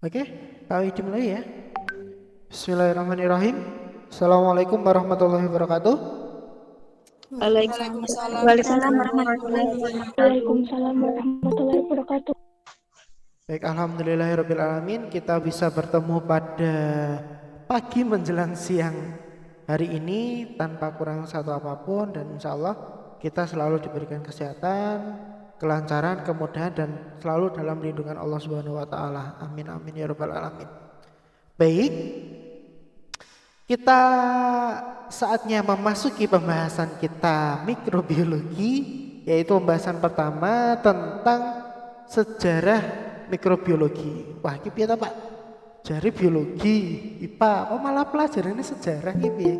Oke, Pak Widi mulai ya. Bismillahirrahmanirrahim. Assalamualaikum warahmatullahi wabarakatuh. Waalaikumsalam Waalaikumsalam warahmatullahi warahmatullahi wabarakatuh. wabarakatuh. Waalaikumsalam warahmatullahi wabarakatuh. Baik, alhamdulillahirrabbilalamin, kita bisa bertemu pada pagi menjelang siang hari ini tanpa kurang satu apapun, dan insya Allah kita selalu diberikan kesehatan, kelancaran, kemudahan, dan selalu dalam lindungan Allah Subhanahu wa taala. Amin amin ya rabbal alamin. Baik, kita saatnya memasuki pembahasan kita mikrobiologi, yaitu pembahasan pertama tentang sejarah mikrobiologi. Wah, iki piye ta, Pak? Jari biologi, IPA, kok malah pelajarannya sejarah iki piye?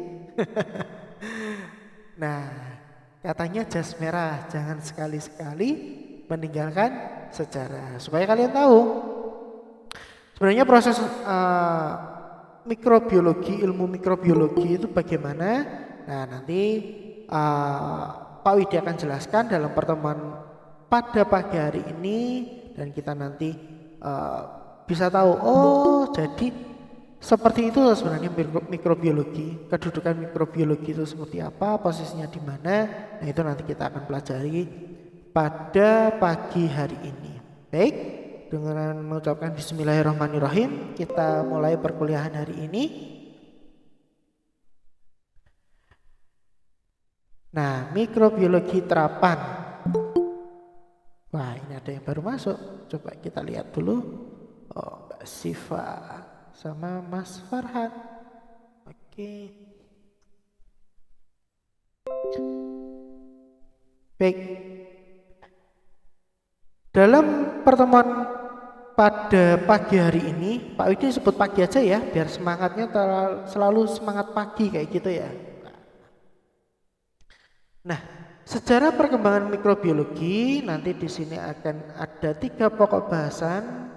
Nah, katanya jas merah, jangan sekali-sekali meninggalkan sejarah. Supaya kalian tahu sebenarnya proses mikrobiologi, ilmu mikrobiologi itu bagaimana. Nah, nanti Pak Widi akan jelaskan dalam pertemuan pada pagi hari ini, dan kita nanti bisa tahu, oh jadi seperti itu sebenarnya mikrobiologi, kedudukan mikrobiologi itu seperti apa, posisinya di mana. Nah, itu nanti kita akan pelajari pada pagi hari ini. Baik, dengan mengucapkan bismillahirrahmanirrahim, kita mulai perkuliahan hari ini. Nah, mikrobiologi terapan. Wah, ini ada yang baru masuk. Coba kita lihat dulu. Oh, Mbak Siva sama Mas Farhan. Oke. Baik. Dalam pertemuan pada pagi hari ini, Pak Widi sebut pagi aja ya, biar semangatnya selalu semangat pagi kayak gitu ya. Nah, sejarah perkembangan mikrobiologi nanti di sini akan ada 3 pokok bahasan.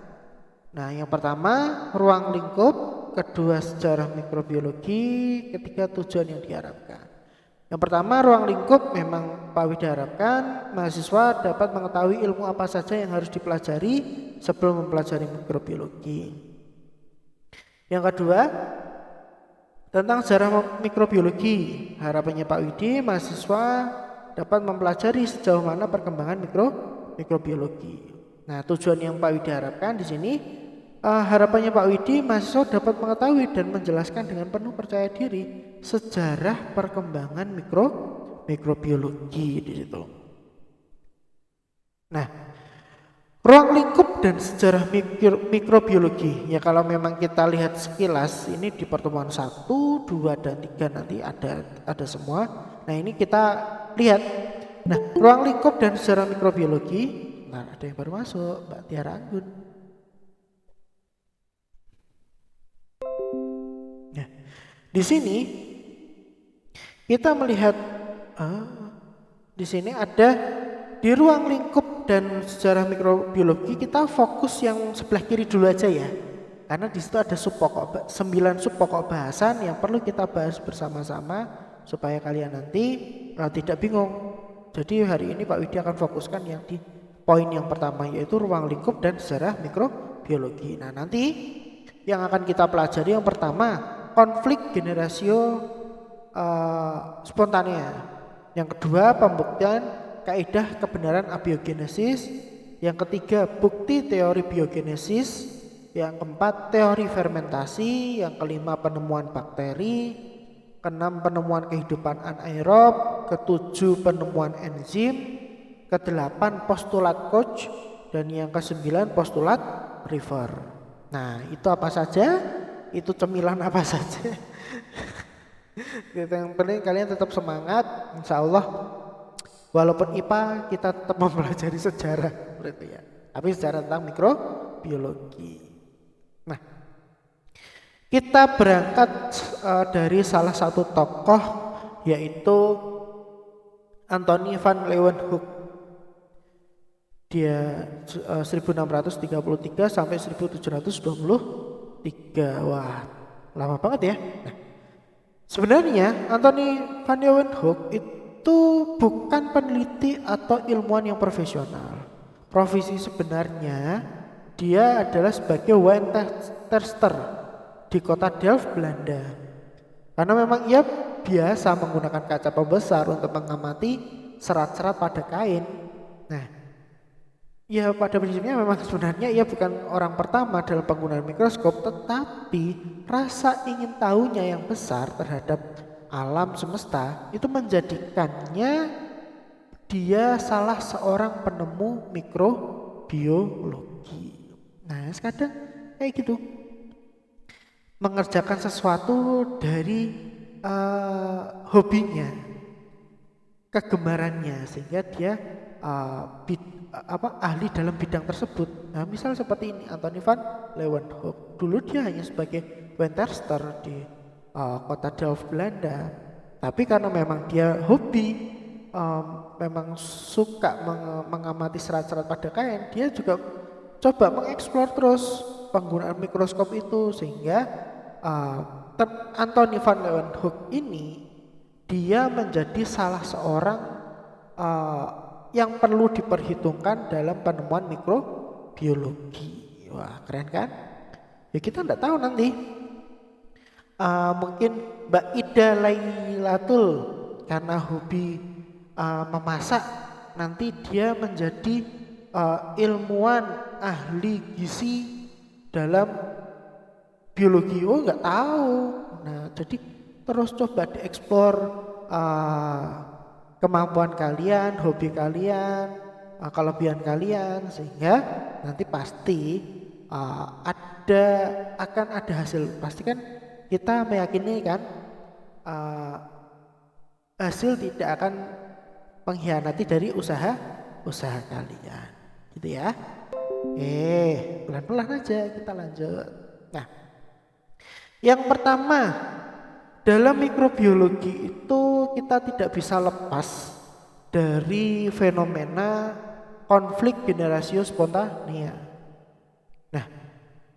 Nah, yang pertama ruang lingkup, kedua sejarah mikrobiologi, ketiga tujuan yang diharapkan. Yang pertama ruang lingkup, memang Pak Widi harapkan mahasiswa dapat mengetahui ilmu apa saja yang harus dipelajari sebelum mempelajari mikrobiologi. Yang kedua, tentang sejarah mikrobiologi, harapannya Pak Widi mahasiswa dapat mempelajari sejauh mana perkembangan mikrobiologi. Nah, tujuan yang Pak Widi harapkan di sini, harapannya Pak Widi mahasiswa dapat mengetahui dan menjelaskan dengan penuh percaya diri sejarah perkembangan mikrobiologi di situ. Nah, ruang lingkup dan sejarah mikrobiologi, ya kalau memang kita lihat sekilas ini di pertemuan 1, 2, dan 3 nanti ada semua. Nah, ini kita lihat. Nah, ruang lingkup dan sejarah mikrobiologi. Nah, ada yang baru masuk, Mbak Tiara Anggun. Nah, di sini kita melihat di sini ada di ruang lingkup dan sejarah mikrobiologi, kita fokus yang sebelah kiri dulu aja ya. Karena di situ ada 9 sub pokok bahasan yang perlu kita bahas bersama-sama supaya kalian nanti tidak bingung. Jadi hari ini Pak Widi akan fokuskan yang di poin yang pertama, yaitu ruang lingkup dan sejarah mikrobiologi. Nah, nanti yang akan kita pelajari yang pertama konflik generasio spontanea. Yang kedua pembuktian kaidah kebenaran abiogenesis. Yang ketiga bukti teori biogenesis. Yang keempat teori fermentasi. Yang kelima penemuan bakteri. Keenam penemuan kehidupan anaerob. Ketujuh penemuan enzim. Kedelapan postulat Koch. Dan yang kesembilan postulat River. Nah, itu apa saja? Itu cemilan apa saja? Yang penting kalian tetap semangat, insya Allah. Walaupun IPA kita tetap mempelajari sejarah, berarti ya. Tapi sejarah tentang mikrobiologi. Nah, kita berangkat dari salah satu tokoh, yaitu Anthony van Leeuwenhoek. Dia 1633 sampai 1723. Wah, lama banget ya. Nah, sebenarnya Anthony van Leeuwenhoek itu bukan peneliti atau ilmuwan yang profesional. Profesi sebenarnya dia adalah sebagai Wynterster di kota Delft, Belanda. Karena memang ia biasa menggunakan kaca pembesar untuk mengamati serat-serat pada kain. Nah, ya pada prinsipnya memang sebenarnya ia bukan orang pertama dalam penggunaan mikroskop, tetapi rasa ingin tahunya yang besar terhadap alam semesta itu menjadikannya dia salah seorang penemu mikrobiologi. Nah, kadang kayak gitu, mengerjakan sesuatu dari hobinya, kegemarannya, sehingga dia ahli dalam bidang tersebut. Nah, misal seperti ini, Anthony van Leeuwenhoek. Dulu dia hanya sebagai Wynterster di kota Delft, Belanda. Tapi karena memang dia hobi, memang suka mengamati serat-serat pada kain, dia juga coba mengeksplor terus penggunaan mikroskop itu, sehingga Anthony van Leeuwenhoek ini dia menjadi salah seorang yang perlu diperhitungkan dalam penemuan mikrobiologi. Wah, keren kan? Ya kita tidak tahu nanti. Mungkin Mbak Ida Lailatul karena hobi memasak, nanti dia menjadi ilmuwan ahli gizi dalam biologi. Oh, nggak tahu. Nah, jadi terus coba dieksplor kemampuan kalian, hobi kalian, kelebihan kalian, sehingga nanti pasti akan ada hasil. Pasti kan kita meyakini kan hasil tidak akan mengkhianati dari usaha kalian, gitu ya. Pelan-pelan aja kita lanjut. Nah, yang pertama, dalam mikrobiologi itu kita tidak bisa lepas dari fenomena konflik generatio spontanea. Nah,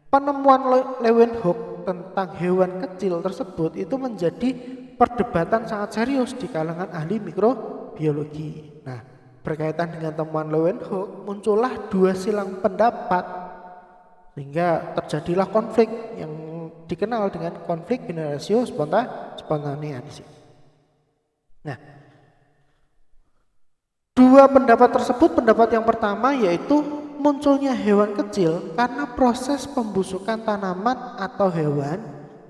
penemuan Leeuwenhoek tentang hewan kecil tersebut itu menjadi perdebatan sangat serius di kalangan ahli mikrobiologi. Nah, berkaitan dengan temuan Leeuwenhoek muncullah dua silang pendapat, sehingga terjadilah konflik yang dikenal dengan konflik generatio spontanea di sini. Nah, dua pendapat tersebut, pendapat yang pertama yaitu munculnya hewan kecil karena proses pembusukan tanaman atau hewan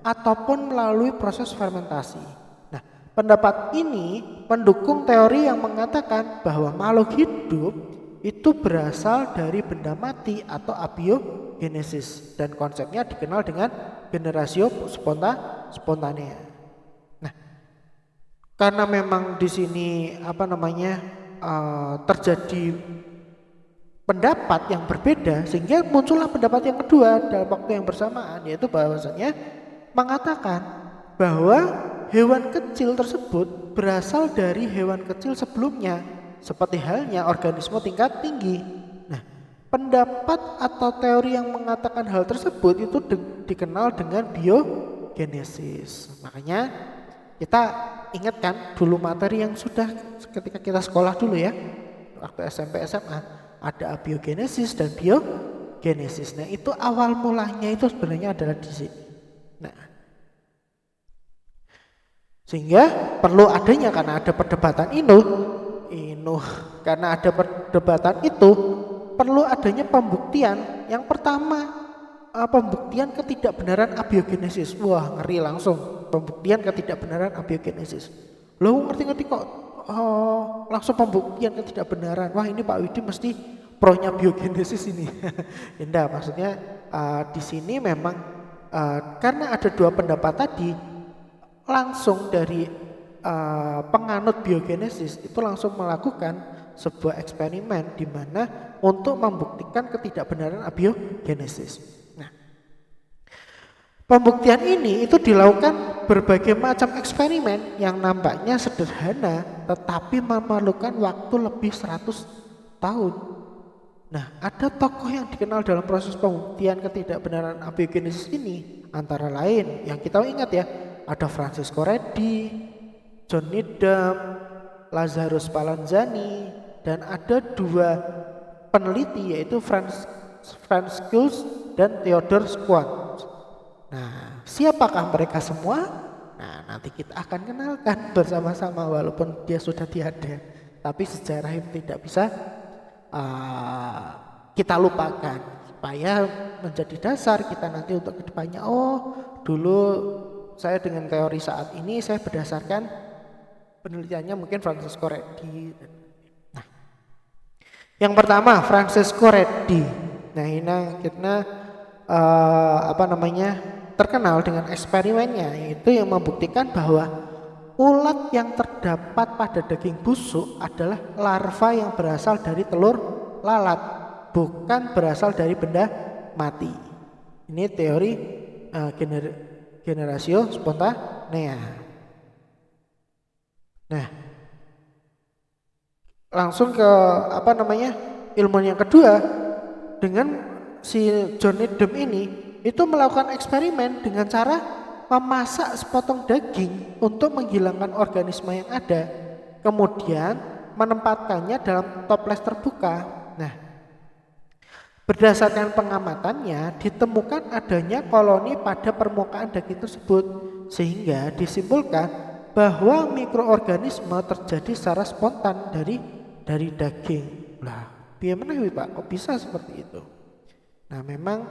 ataupun melalui proses fermentasi. Nah, pendapat ini mendukung teori yang mengatakan bahwa makhluk hidup itu berasal dari benda mati atau abiogenesis, dan konsepnya dikenal dengan generatio spontanea. Nah, karena memang di sini terjadi pendapat yang berbeda, sehingga muncullah pendapat yang kedua dalam waktu yang bersamaan, yaitu bahwasanya mengatakan bahwa hewan kecil tersebut berasal dari hewan kecil sebelumnya, seperti halnya organisme tingkat tinggi. Nah, pendapat atau teori yang mengatakan hal tersebut itu dikenal dengan biogenesis. Makanya kita ingatkan dulu materi yang sudah ketika kita sekolah dulu ya, waktu SMP SMA, ada abiogenesis dan biogenesis. Nah, itu awal mulanya itu sebenarnya adalah di sini. Nah, sehingga perlu adanya, karena ada perdebatan karena ada perdebatan itu perlu adanya pembuktian. Yang pertama, pembuktian ketidakbenaran abiogenesis. Wah, ngeri langsung, pembuktian ketidakbenaran abiogenesis. Lo ngerti-ngerti kok langsung pembuktian ketidakbenaran. Wah, ini Pak Widi mesti pronya biogenesis ini. Indah, maksudnya di sini memang karena ada dua pendapat tadi, langsung dari penganut biogenesis itu langsung melakukan sebuah eksperimen di mana untuk membuktikan ketidakbenaran abiogenesis. Nah, pembuktian ini itu dilakukan berbagai macam eksperimen yang nampaknya sederhana tetapi memerlukan waktu lebih 100 tahun. Nah, ada tokoh yang dikenal dalam proses pembuktian ketidakbenaran abiogenesis ini, antara lain yang kita ingat ya, ada Francisco Redi, John Needham, Lazarus Spallanzani, dan ada dua peneliti yaitu Franz Franz Schulz, dan Theodor Schwann. Nah, siapakah mereka semua? Nah, nanti kita akan kenalkan bersama-sama walaupun dia sudah tiada. Tapi sejarah itu tidak bisa kita lupakan supaya menjadi dasar kita nanti untuk kedepannya. Oh, dulu saya dengan teori saat ini saya berdasarkan penelitiannya mungkin Francesco Redi. Nah, yang pertama Francesco Redi. Nah, ini kita terkenal dengan eksperimennya, yaitu yang membuktikan bahwa ulat yang terdapat pada daging busuk adalah larva yang berasal dari telur lalat, bukan berasal dari benda mati. Ini teori generatio spontanea. Nah, langsung ke ilmu yang kedua. Dengan si John Needham ini itu melakukan eksperimen dengan cara memasak sepotong daging untuk menghilangkan organisme yang ada, kemudian menempatkannya dalam toples terbuka. Nah, berdasarkan pengamatannya ditemukan adanya koloni pada permukaan daging tersebut, sehingga disimpulkan bahwa mikroorganisme terjadi secara spontan dari daging. Lah, bagaimana Pak? Kok bisa seperti itu? Nah, memang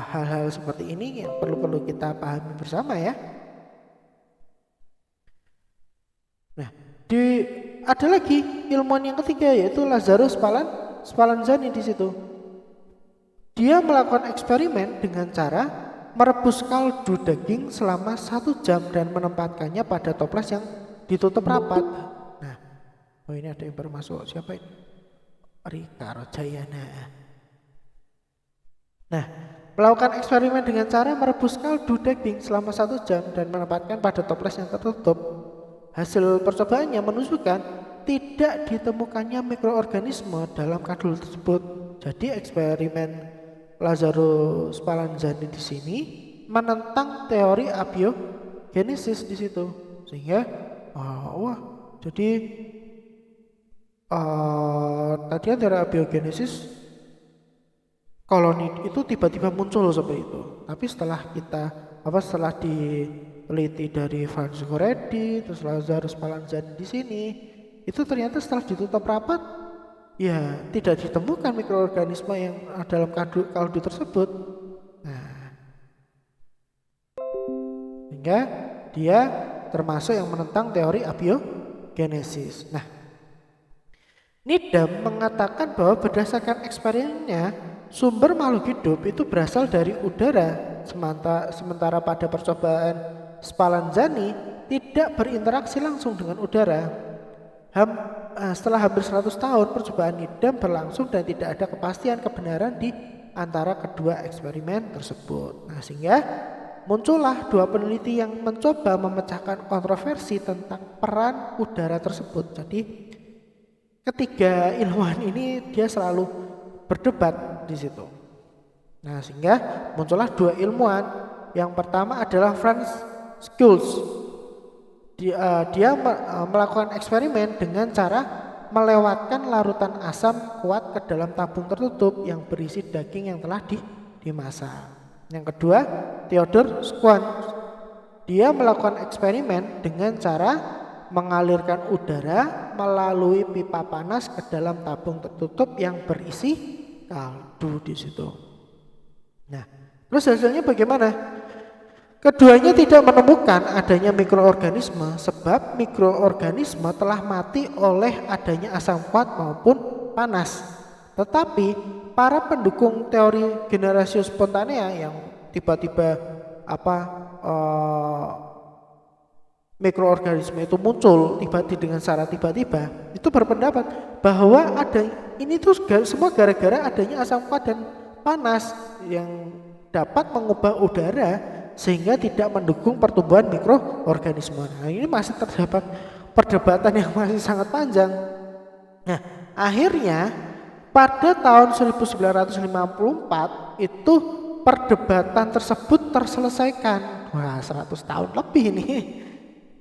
hal-hal seperti ini yang perlu kita pahami bersama ya. Nah, ada lagi ilmuwan yang ketiga, yaitu Lazarus Spallanzani di situ. Dia melakukan eksperimen dengan cara merebus kaldu daging selama 1 jam dan menempatkannya pada toples yang ditutup rapat. Nah, oh ini ada yang baru masuk. Siapa ini? Rika Rojayana. Nah, melakukan eksperimen dengan cara merebus kaldu daging selama 1 jam dan menempatkan pada toples yang tertutup. Hasil percobaannya menunjukkan tidak ditemukannya mikroorganisme dalam kaldu tersebut. Jadi eksperimen Lazarus Spallanzani di sini menentang teori abiogenesis di situ, sehingga jadi tadinya teori abiogenesis koloni itu tiba-tiba muncul seperti itu. Tapi setelah diteliti dari Francesco Redi, terus Lazarus Spallanzani di sini, itu ternyata setelah ditutup rapat, ya tidak ditemukan mikroorganisme yang dalam kaldu tersebut. Nah, sehingga dia termasuk yang menentang teori abiogenesis. Nah, Needham mengatakan bahwa berdasarkan eksperimennya, sumber makhluk hidup itu berasal dari udara, sementara pada percobaan Spallanzani tidak berinteraksi langsung dengan udara. Setelah hampir 100 tahun percobaan Needham berlangsung dan tidak ada kepastian kebenaran di antara kedua eksperimen tersebut. Nah, sehingga muncullah dua peneliti yang mencoba memecahkan kontroversi tentang peran udara tersebut. Jadi ketiga ilmuwan ini dia selalu berdebat di situ. Nah, sehingga muncullah dua ilmuwan. Yang pertama adalah Franz Schulz. Dia melakukan eksperimen dengan cara melewatkan larutan asam kuat ke dalam tabung tertutup yang berisi daging yang telah dimasak. Yang kedua, Theodor Schwann. Dia melakukan eksperimen dengan cara mengalirkan udara melalui pipa panas ke dalam tabung tertutup yang berisi kaldu di situ. Nah, terus hasilnya bagaimana? Keduanya tidak menemukan adanya mikroorganisme sebab mikroorganisme telah mati oleh adanya asam kuat maupun panas. Tetapi para pendukung teori generatio spontanea yang tiba-tiba mikroorganisme itu muncul dengan secara tiba-tiba, itu berpendapat bahwa ini tuh semua gara-gara adanya asam kuat dan panas yang dapat mengubah udara sehingga tidak mendukung pertumbuhan mikroorganisme. Nah, ini masih terdapat perdebatan yang masih sangat panjang. Nah, akhirnya pada tahun 1954 itu perdebatan tersebut terselesaikan. Wah, 100 tahun lebih nih.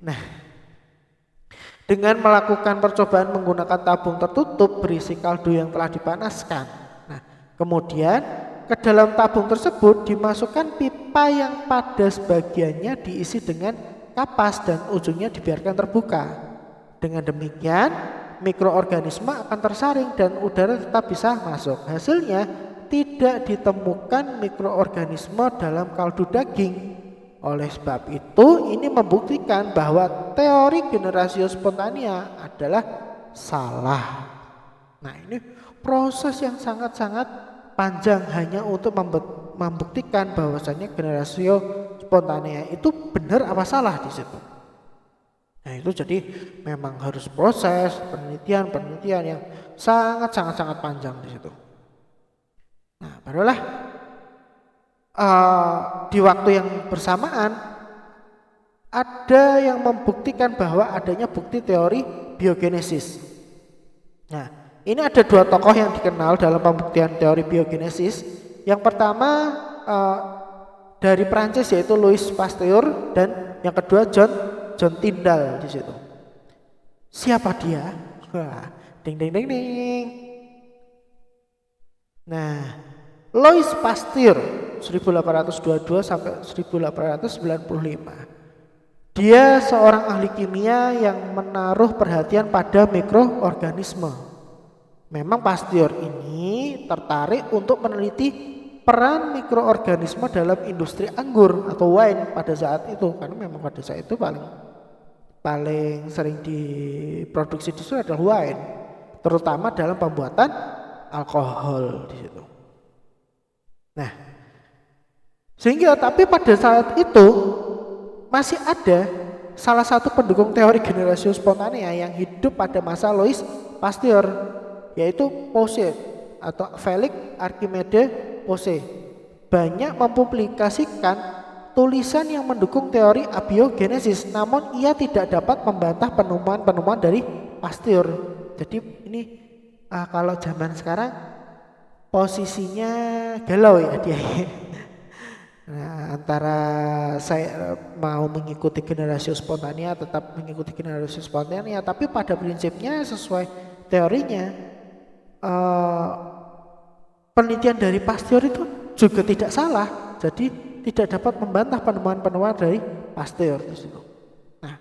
Nah, dengan melakukan percobaan menggunakan tabung tertutup berisi kaldu yang telah dipanaskan. Nah, kemudian ke dalam tabung tersebut dimasukkan pipa yang pada sebagiannya diisi dengan kapas dan ujungnya dibiarkan terbuka. Dengan demikian, mikroorganisme akan tersaring dan udara tetap bisa masuk. Hasilnya, tidak ditemukan mikroorganisme dalam kaldu daging. Oleh sebab itu, ini membuktikan bahwa teori generatio spontanea adalah salah. Nah, ini proses yang sangat-sangat panjang hanya untuk membuktikan bahwasannya generatio spontanea itu benar apa salah di situ. Nah, itu jadi memang harus proses penelitian yang sangat panjang di situ. Nah, barulah di waktu yang bersamaan ada yang membuktikan bahwa adanya bukti teori biogenesis. Nah, ini ada dua tokoh yang dikenal dalam pembuktian teori biogenesis. Yang pertama dari Prancis yaitu Louis Pasteur dan yang kedua John Tyndall di situ. Siapa dia? Wah, ding ding ding ding. Nah, Louis Pasteur 1822 sampai 1895. Dia seorang ahli kimia yang menaruh perhatian pada mikroorganisme. Memang Pasteur ini tertarik untuk meneliti peran mikroorganisme dalam industri anggur atau wine pada saat itu, karena memang pada saat itu paling sering diproduksi di situ adalah wine, terutama dalam pembuatan alkohol di situ. Nah, sehingga tapi pada saat itu masih ada salah satu pendukung teori generatio spontanea yang hidup pada masa Louis Pasteur, yaitu Pouchet atau Félix Archimede Pouchet. Banyak mempublikasikan tulisan yang mendukung teori abiogenesis, namun ia tidak dapat membantah penemuan-penemuan dari Pasteur. Jadi ini kalau zaman sekarang posisinya galau ya dia. Nah, antara saya mau mengikuti generatio spontanea, tetap mengikuti generatio spontanea, tapi pada prinsipnya sesuai teorinya penelitian dari Pasteur itu juga tidak salah, jadi tidak dapat membantah penemuan-penemuan dari Pasteur di situ. Nah,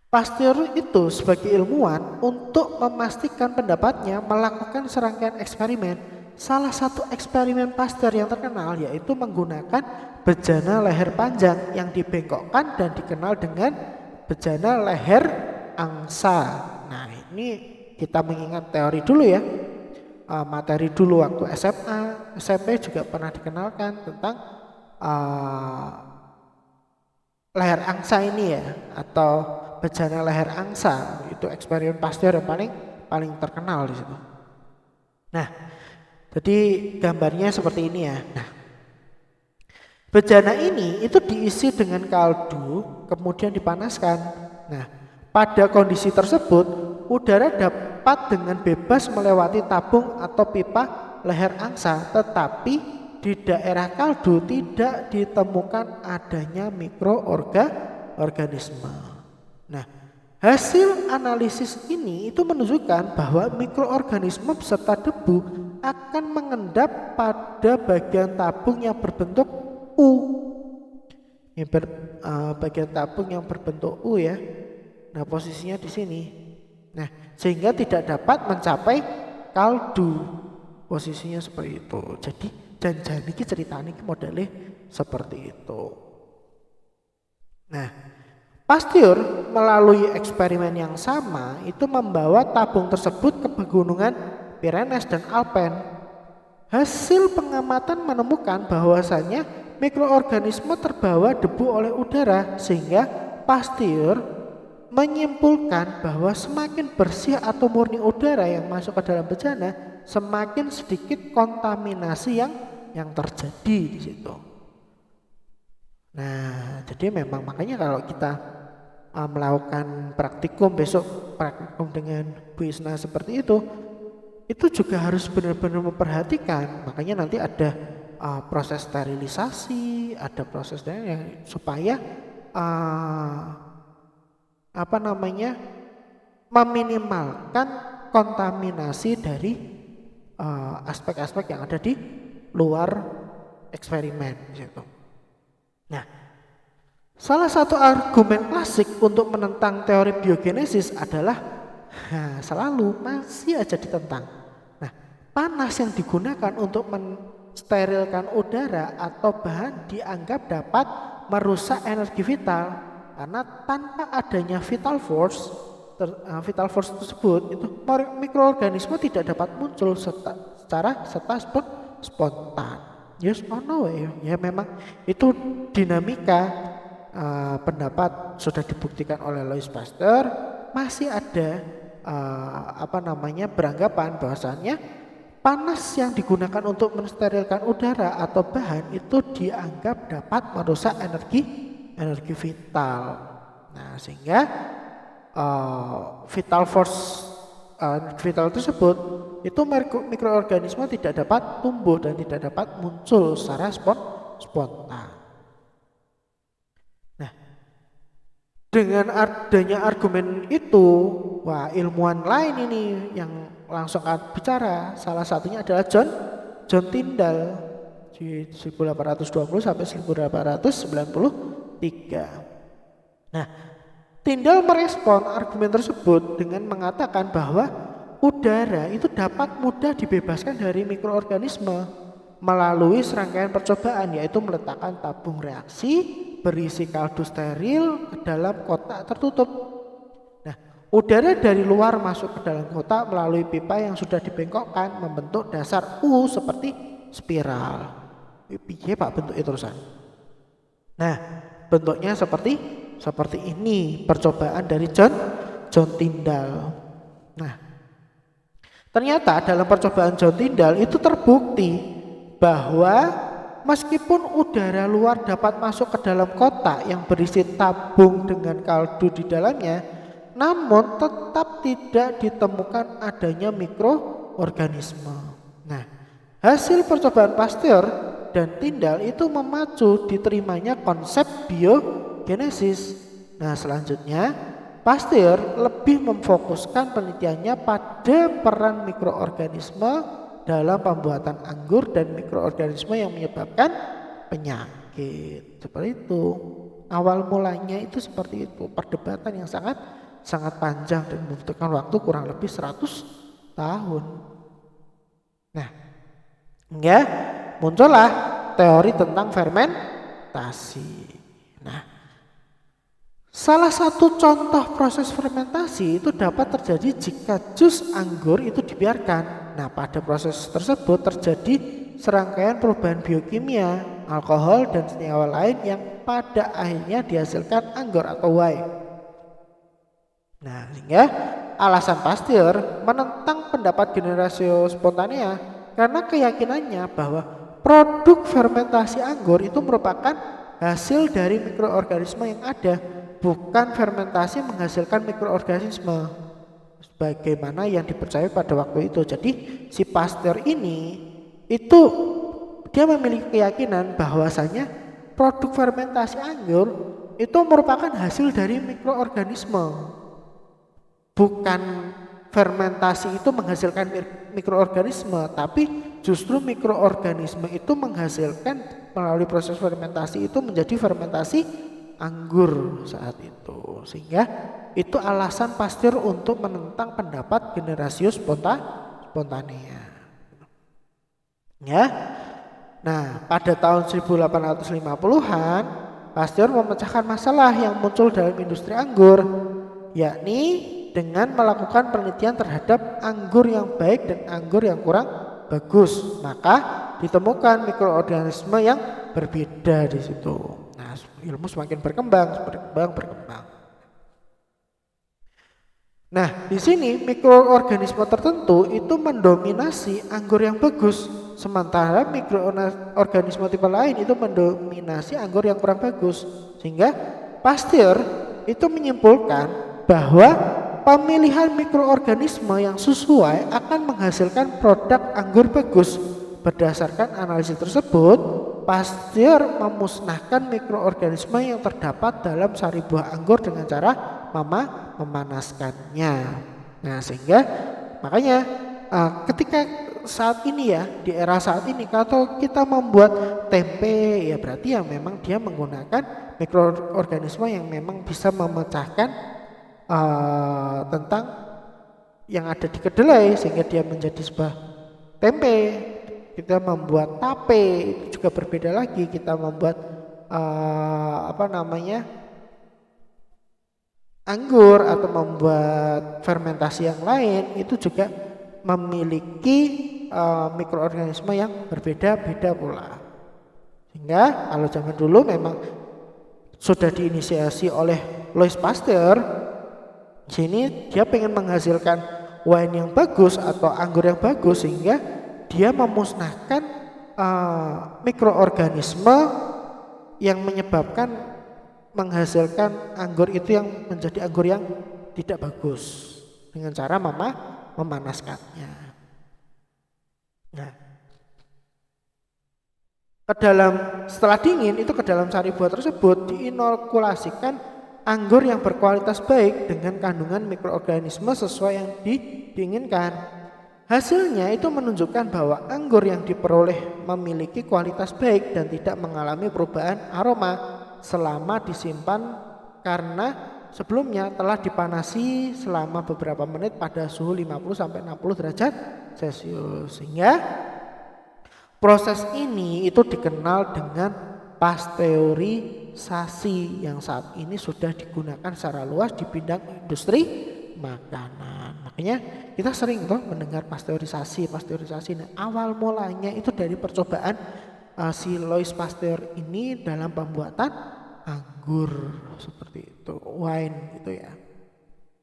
Pasteur itu sebagai ilmuwan untuk memastikan pendapatnya melakukan serangkaian eksperimen. Salah satu eksperimen Pasteur yang terkenal yaitu menggunakan bejana leher panjang yang dibengkokkan dan dikenal dengan bejana leher angsa. Nah, ini kita mengingat teori dulu ya, materi dulu waktu SMA, SMP juga pernah dikenalkan tentang leher angsa ini ya, atau bejana leher angsa. Itu eksperimen Pasteur yang paling terkenal di situ. Nah, jadi gambarnya seperti ini ya. Nah, bejana ini itu diisi dengan kaldu kemudian dipanaskan. Nah, pada kondisi tersebut udara dapat dengan bebas melewati tabung atau pipa leher angsa, tetapi di daerah kaldu tidak ditemukan adanya mikroorganisme. Nah, hasil analisis ini itu menunjukkan bahwa mikroorganisme beserta debu akan mengendap pada bagian tabung yang berbentuk U. Bagian tabung yang berbentuk U ya. Nah, posisinya di sini. Nah, sehingga tidak dapat mencapai kaldu. Posisinya seperti itu. Jadi jangan iki ceritane iki modele seperti itu. Nah, Pasteur melalui eksperimen yang sama itu membawa tabung tersebut ke pegunungan Pyrenees dan Alpen. Hasil pengamatan menemukan bahwasannya mikroorganisme terbawa debu oleh udara, sehingga Pasteur menyimpulkan bahwa semakin bersih atau murni udara yang masuk ke dalam bejana, semakin sedikit kontaminasi yang terjadi di situ. Nah, jadi memang makanya kalau kita melakukan praktikum, besok praktikum dengan Bu Isna seperti itu juga harus benar-benar memperhatikan. Makanya nanti ada proses sterilisasi, ada proses yang supaya meminimalkan kontaminasi dari aspek-aspek yang ada di luar eksperimen gitu. Nah, salah satu argumen klasik untuk menentang teori biogenesis adalah selalu masih aja ditentang. Nah, panas yang digunakan untuk mensterilkan udara atau bahan dianggap dapat merusak energi vital karena tanpa adanya vital force tersebut itu mikroorganisme tidak dapat muncul secara spontan. Yes or no ya memang itu dinamika pendapat sudah dibuktikan oleh Louis Pasteur. Masih ada beranggapan bahwasannya panas yang digunakan untuk mensterilkan udara atau bahan itu dianggap dapat merusak energi vital. Nah, sehingga vital force vital tersebut itu mikroorganisme tidak dapat tumbuh dan tidak dapat muncul secara spontan. Nah, dengan adanya argumen itu, ilmuwan lain ini yang langsung bicara. Salah satunya adalah John Tyndall di 1820 sampai 1893. Nah, Tyndall merespon argumen tersebut dengan mengatakan bahwa udara itu dapat mudah dibebaskan dari mikroorganisme melalui serangkaian percobaan, yaitu meletakkan tabung reaksi berisi kaldu steril ke dalam kotak tertutup. Nah, udara dari luar masuk ke dalam kotak melalui pipa yang sudah dibengkokkan membentuk dasar U seperti spiral. Piye Pak bentuk itu terusan? Nah, bentuknya seperti ini percobaan dari John Tyndall. Nah, ternyata dalam percobaan John Tyndall itu terbukti bahwa meskipun udara luar dapat masuk ke dalam kotak yang berisi tabung dengan kaldu di dalamnya, namun tetap tidak ditemukan adanya mikroorganisme. Nah, hasil percobaan Pasteur dan Tyndall itu memacu diterimanya konsep biogenesis. Nah, selanjutnya Pasteur lebih memfokuskan penelitiannya pada peran mikroorganisme dalam pembuatan anggur dan mikroorganisme yang menyebabkan penyakit. Seperti itu. Awal mulanya itu seperti itu, perdebatan yang sangat panjang dan membutuhkan waktu kurang lebih 100 tahun. Nah, hingga muncullah teori tentang fermentasi. Nah, salah satu contoh proses fermentasi itu dapat terjadi jika jus anggur itu dibiarkan. Nah, pada proses tersebut terjadi serangkaian perubahan biokimia, alkohol dan senyawa lain yang pada akhirnya dihasilkan anggur atau wine. Nah, sehingga alasan Pasteur menentang pendapat generasio spontanea karena keyakinannya bahwa produk fermentasi anggur itu merupakan hasil dari mikroorganisme yang ada, bukan fermentasi menghasilkan mikroorganisme sebagaimana yang dipercaya pada waktu itu. Jadi si Pasteur ini itu dia memiliki keyakinan bahwasanya produk fermentasi anggur itu merupakan hasil dari mikroorganisme, bukan fermentasi itu menghasilkan mikroorganisme, tapi justru mikroorganisme itu menghasilkan melalui proses fermentasi itu menjadi fermentasi anggur saat itu. Sehingga itu alasan Pasteur untuk menentang pendapat generasio spontanea. Ya. Nah, pada tahun 1850-an Pasteur memecahkan masalah yang muncul dalam industri anggur, yakni dengan melakukan penelitian terhadap anggur yang baik dan anggur yang kurang bagus. Maka ditemukan mikroorganisme yang berbeda di situ. Nah, ilmu semakin berkembang. Nah, di sini mikroorganisme tertentu itu mendominasi anggur yang bagus, sementara mikroorganisme tipe lain itu mendominasi anggur yang kurang bagus. Sehingga Pasteur itu menyimpulkan bahwa pemilihan mikroorganisme yang sesuai akan menghasilkan produk anggur bagus. Berdasarkan analisis tersebut, Pasteur memusnahkan mikroorganisme yang terdapat dalam sari buah anggur dengan cara memanaskannya. Nah, sehingga makanya ketika saat ini ya, di era saat ini kalau kita membuat tempe ya berarti ya memang dia menggunakan mikroorganisme yang memang bisa memecahkan tentang yang ada di kedelai sehingga dia menjadi sebuah tempe. Kita membuat tape itu juga berbeda lagi. Kita membuat anggur atau membuat fermentasi yang lain itu juga memiliki mikroorganisme yang berbeda-beda pula. Sehingga kalau zaman dulu memang sudah diinisiasi oleh Louis Pasteur. Sini dia pengen menghasilkan wine yang bagus atau anggur yang bagus sehingga dia memusnahkan mikroorganisme yang menyebabkan menghasilkan anggur itu yang menjadi anggur yang tidak bagus dengan cara memanaskannya. Nah, setelah dingin itu ke dalam sari buah tersebut diinokulasikan anggur yang berkualitas baik dengan kandungan mikroorganisme sesuai yang diinginkan. Hasilnya itu menunjukkan bahwa anggur yang diperoleh memiliki kualitas baik dan tidak mengalami perubahan aroma selama disimpan karena sebelumnya telah dipanasi selama beberapa menit pada suhu 50-60 derajat Celcius. Sehingga proses ini itu dikenal dengan pasteurisasi yang saat ini sudah digunakan secara luas di bidang industri makanan. Makanya kita sering mendengar pasteurisasi. Nah, awal mulanya itu dari percobaan si Louis Pasteur ini dalam pembuatan anggur seperti itu, wine gitu ya.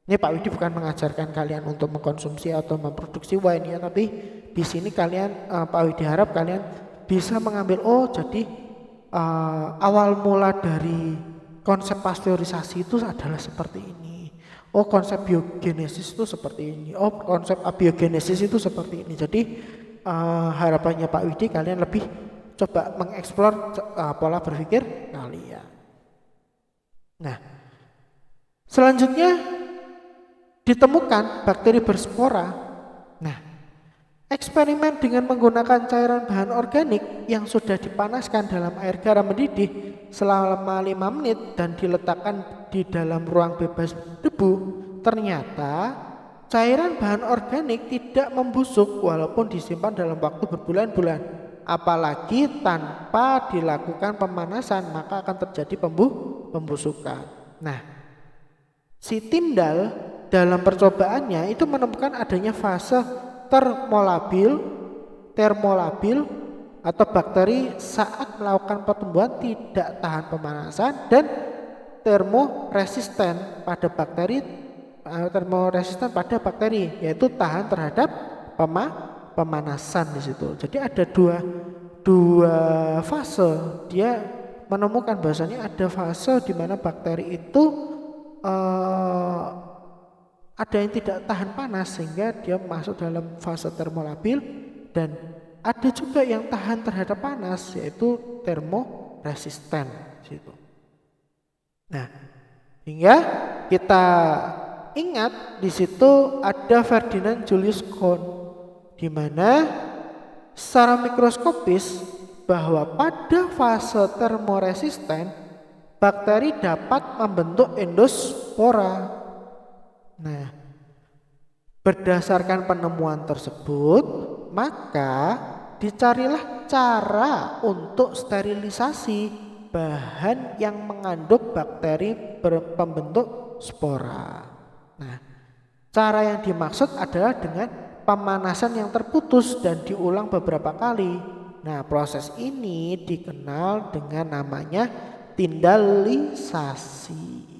Ini Pak Widi bukan mengajarkan kalian untuk mengkonsumsi atau memproduksi wine ya, tapi di sini kalian Pak Widi harap kalian bisa mengambil jadi awal mula dari konsep pasteurisasi itu adalah seperti ini. Konsep biogenesis itu seperti ini. Konsep abiogenesis itu seperti ini. Jadi harapannya Pak Widi kalian lebih coba mengeksplor pola berpikir kalian. Nah, selanjutnya ditemukan bakteri berspora. Nah, eksperimen dengan menggunakan cairan bahan organik yang sudah dipanaskan dalam air garam mendidih selama 5 menit dan diletakkan di dalam ruang bebas debu, ternyata cairan bahan organik tidak membusuk walaupun disimpan dalam waktu berbulan-bulan. Apalagi tanpa dilakukan pemanasan, maka akan terjadi pembusukan. Nah, si Tyndall dalam percobaannya itu menemukan adanya fase termolabil atau bakteri saat melakukan pertumbuhan tidak tahan pemanasan dan termoresisten pada bakteri yaitu tahan terhadap pemanasan di situ. Jadi ada dua fase. Dia menemukan bahasanya ada fase di mana bakteri itu ada yang tidak tahan panas sehingga dia masuk dalam fase termolabil dan ada juga yang tahan terhadap panas yaitu termoresisten gitu. Nah, hingga kita ingat di situ ada Ferdinand Julius Kohn di mana secara mikroskopis bahwa pada fase termoresisten bakteri dapat membentuk endospora. Nah, berdasarkan penemuan tersebut, maka dicarilah cara untuk sterilisasi bahan yang mengandung bakteri pembentuk spora. Nah, cara yang dimaksud adalah dengan pemanasan yang terputus dan diulang beberapa kali. Nah, proses ini dikenal dengan namanya Tyndallisasi.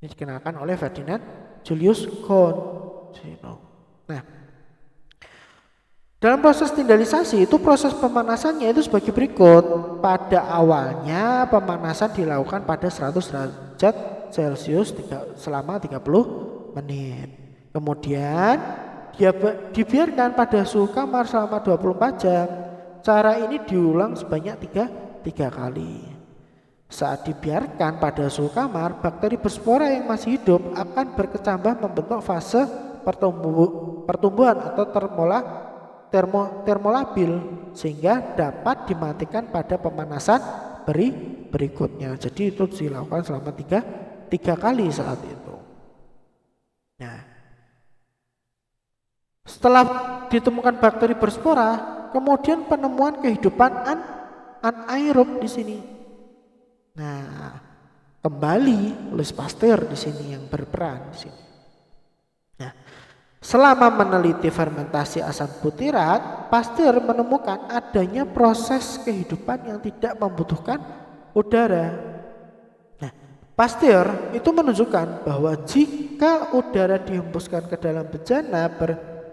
Ini dikenalkan oleh Ferdinand Julius Kohn. Nah, dalam proses Tyndallisasi itu proses pemanasannya itu sebagai berikut. Pada awalnya pemanasan dilakukan pada 100 derajat Celcius selama 30 menit. Kemudian dia dibiarkan pada suhu kamar selama 24 jam. Cara ini diulang sebanyak tiga kali. Saat dibiarkan pada suhu kamar, bakteri berspora yang masih hidup akan berkecambah membentuk fase pertumbuhan atau termolabil sehingga dapat dimatikan pada pemanasan berikutnya. Jadi itu dilakukan selama tiga kali saat itu. Nah, setelah ditemukan bakteri berspora, kemudian penemuan kehidupan anaerob di sini. Nah, kembali Louis Pasteur di sini yang berperan di sini. Nah, selama meneliti fermentasi asam butirat, Pasteur menemukan adanya proses kehidupan yang tidak membutuhkan udara. Nah, Pasteur itu menunjukkan bahwa jika udara dihembuskan ke dalam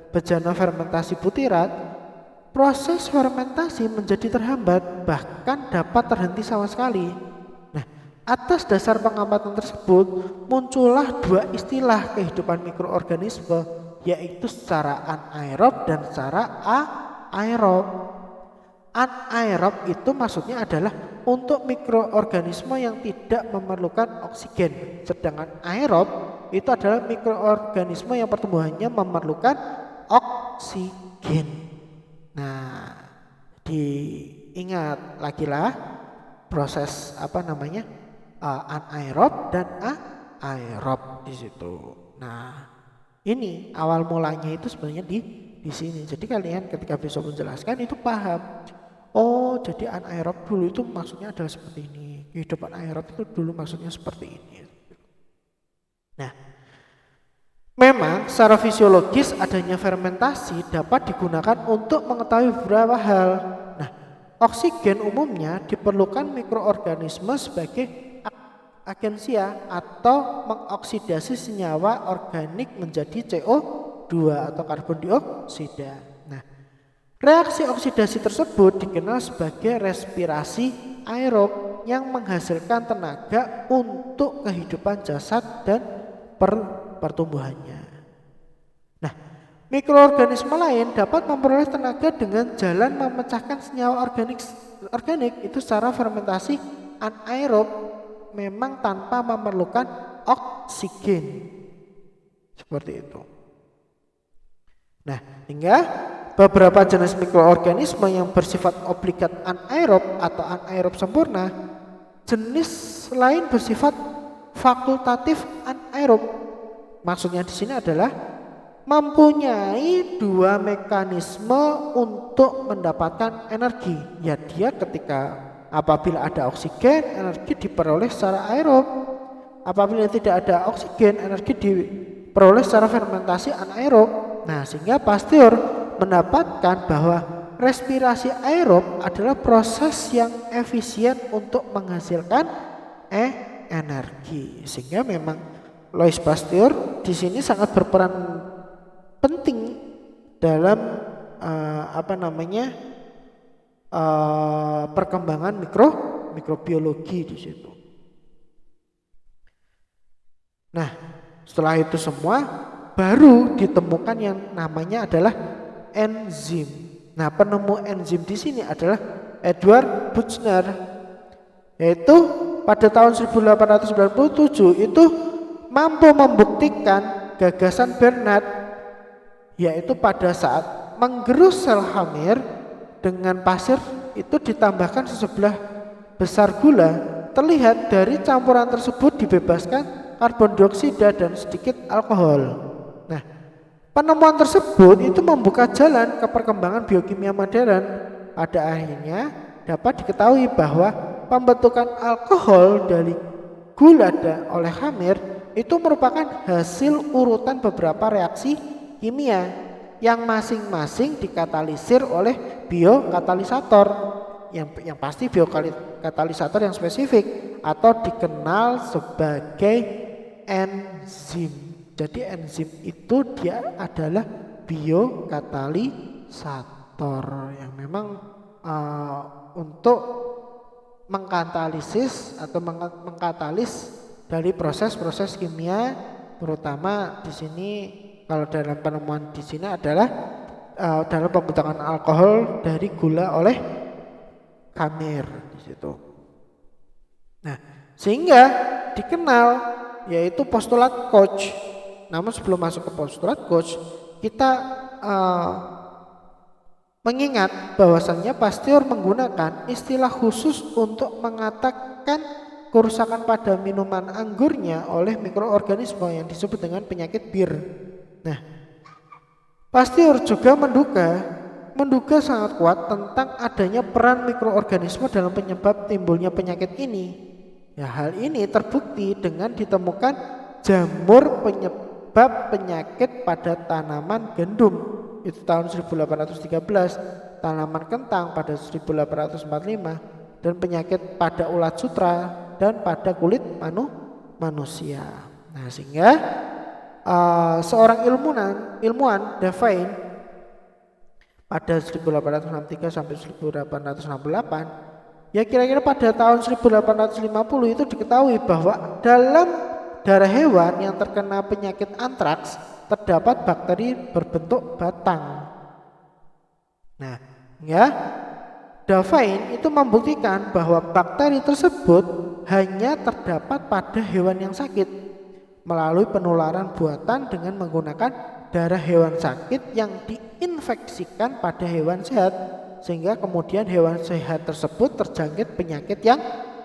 bejana fermentasi butirat, proses fermentasi menjadi terhambat, bahkan dapat terhenti sama sekali. Nah, atas dasar pengamatan tersebut, muncullah dua istilah kehidupan mikroorganisme, yaitu secara anaerob dan secara aerob. Anaerob itu maksudnya adalah untuk mikroorganisme yang tidak memerlukan oksigen, sedangkan aerob itu adalah mikroorganisme yang pertumbuhannya memerlukan oksigen. Nah, diingat lagi lah proses anaerob dan aerob di situ. Nah, ini awal mulanya itu sebenarnya di sini. Jadi kalian ketika besok menjelaskan itu paham. Oh, jadi anaerob dulu itu maksudnya adalah seperti ini. Kehidupan aerob itu dulu maksudnya seperti ini. Nah, memang secara fisiologis adanya fermentasi dapat digunakan untuk mengetahui beberapa hal. Nah, oksigen umumnya diperlukan mikroorganisme sebagai agensia atau mengoksidasi senyawa organik menjadi CO2 atau karbon dioksida. Nah, reaksi oksidasi tersebut dikenal sebagai respirasi aerob yang menghasilkan tenaga untuk kehidupan jasad dan pertumbuhannya. Nah, mikroorganisme lain dapat memperoleh tenaga dengan jalan memecahkan senyawa organik itu secara fermentasi anaerob, memang tanpa memerlukan oksigen. Seperti itu. Nah, hingga beberapa jenis mikroorganisme yang bersifat obligat anaerob atau anaerob sempurna, jenis lain bersifat fakultatif anaerob. Maksudnya di sini adalah mempunyai dua mekanisme untuk mendapatkan energi. Ya, dia ketika apabila ada oksigen, energi diperoleh secara aerob. Apabila tidak ada oksigen, energi diperoleh secara fermentasi anaerob. Nah, sehingga Pasteur mendapatkan bahwa respirasi aerob adalah proses yang efisien untuk menghasilkan energi. Sehingga memang Louis Pasteur di sini sangat berperan penting dalam perkembangan mikrobiologi di situ. Nah, setelah itu semua baru ditemukan yang namanya adalah enzim. Nah, penemu enzim di sini adalah Edward Buchner, yaitu pada tahun 1897 itu mampu membuktikan gagasan Bernard, yaitu pada saat menggerus sel hamir dengan pasir itu ditambahkan sebelah besar gula, terlihat dari campuran tersebut dibebaskan karbon dioksida dan sedikit alkohol. Nah, penemuan tersebut itu membuka jalan ke perkembangan biokimia modern. Pada akhirnya dapat diketahui bahwa pembentukan alkohol dari gula oleh hamir itu merupakan hasil urutan beberapa reaksi kimia yang masing-masing dikatalisir oleh biokatalisator. Yang pasti biokatalisator yang spesifik atau dikenal sebagai enzim. Jadi enzim itu dia adalah biokatalisator yang memang untuk mengkatalisis atau mengkatalis dari proses-proses kimia, terutama di sini kalau dalam penemuan di sini adalah dalam pembentukan alkohol dari gula oleh hamir di situ. Nah, sehingga dikenal yaitu postulat Koch. Namun sebelum masuk ke postulat Koch, kita mengingat bahwasannya Pasteur menggunakan istilah khusus untuk mengatakan kerusakan pada minuman anggurnya oleh mikroorganisme yang disebut dengan penyakit Bir. Nah, Pasteur juga menduga sangat kuat tentang adanya peran mikroorganisme dalam penyebab timbulnya penyakit ini. Ya, hal ini terbukti dengan ditemukan jamur penyebab penyakit pada tanaman gandum itu tahun 1813, tanaman kentang pada 1845, dan penyakit pada ulat sutra dan pada kulit manusia. Nah, sehingga seorang ilmuwan Davine pada 1863 sampai 1868, ya kira-kira pada tahun 1850 itu diketahui bahwa dalam darah hewan yang terkena penyakit antraks terdapat bakteri berbentuk batang. Nah, ya, Davine itu membuktikan bahwa bakteri tersebut hanya terdapat pada hewan yang sakit melalui penularan buatan dengan menggunakan darah hewan sakit yang diinfeksikan pada hewan sehat, sehingga kemudian hewan sehat tersebut terjangkit penyakit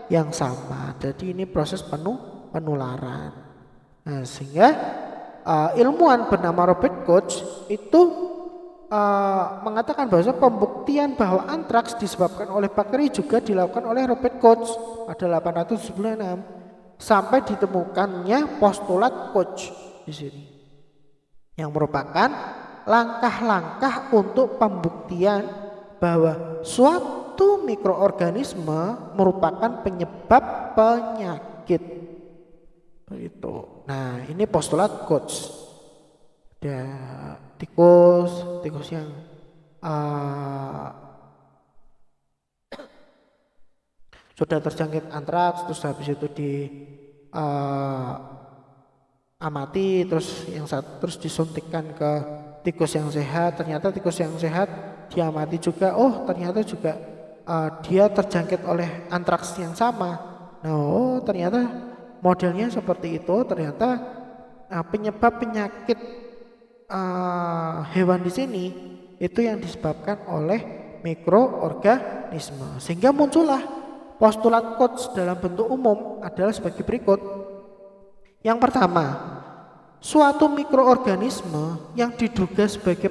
yang sama. Jadi ini proses penularan. Nah, sehingga ilmuwan bernama Robert Koch itu mengatakan bahwa pembuktian bahwa antraks disebabkan oleh bakteri juga dilakukan oleh Robert Koch pada 1896 sampai ditemukannya postulat Koch di sini, yang merupakan langkah-langkah untuk pembuktian bahwa suatu mikroorganisme merupakan penyebab penyakit. Begitu. Nah, ini postulat Koch. Ada tikus yang sudah terjangkit antraks, terus habis itu amati, terus disuntikkan ke tikus yang sehat. Ternyata tikus yang sehat diamati juga, ternyata juga dia terjangkit oleh antraks yang sama. Nah, ternyata modelnya seperti itu. Ternyata penyebab penyakit hewan di sini itu yang disebabkan oleh mikroorganisme, sehingga muncullah postulat Koch dalam bentuk umum adalah sebagai berikut. Yang pertama, suatu mikroorganisme yang diduga sebagai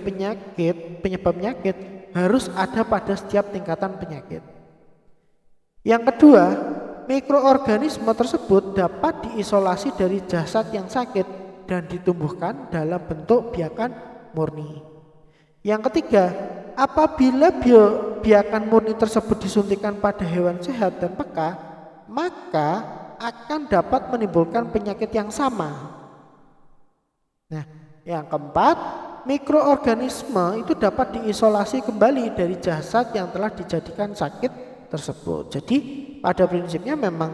penyebab penyakit harus ada pada setiap tingkatan penyakit. Yang kedua, mikroorganisme tersebut dapat diisolasi dari jasad yang sakit dan ditumbuhkan dalam bentuk biakan murni. Yang ketiga, apabila biakan murni tersebut disuntikkan pada hewan sehat dan peka, maka akan dapat menimbulkan penyakit yang sama. Nah, yang keempat, mikroorganisme itu dapat diisolasi kembali dari jasad yang telah dijadikan sakit tersebut. Jadi pada prinsipnya memang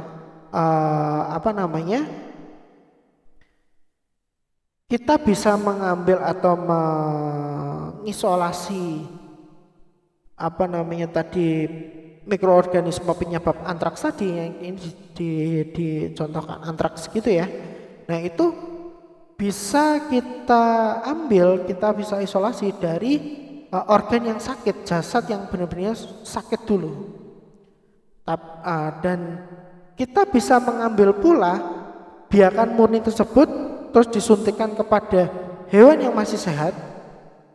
kita bisa mengambil atau mengisolasi mikroorganisme penyebab antraks tadi, yang ini dicontohkan antraks gitu ya. Nah, itu bisa kita ambil, kita bisa isolasi dari organ yang sakit, jasad yang benar-benar sakit dulu. Dan kita bisa mengambil pula biakan murni tersebut terus disuntikkan kepada hewan yang masih sehat,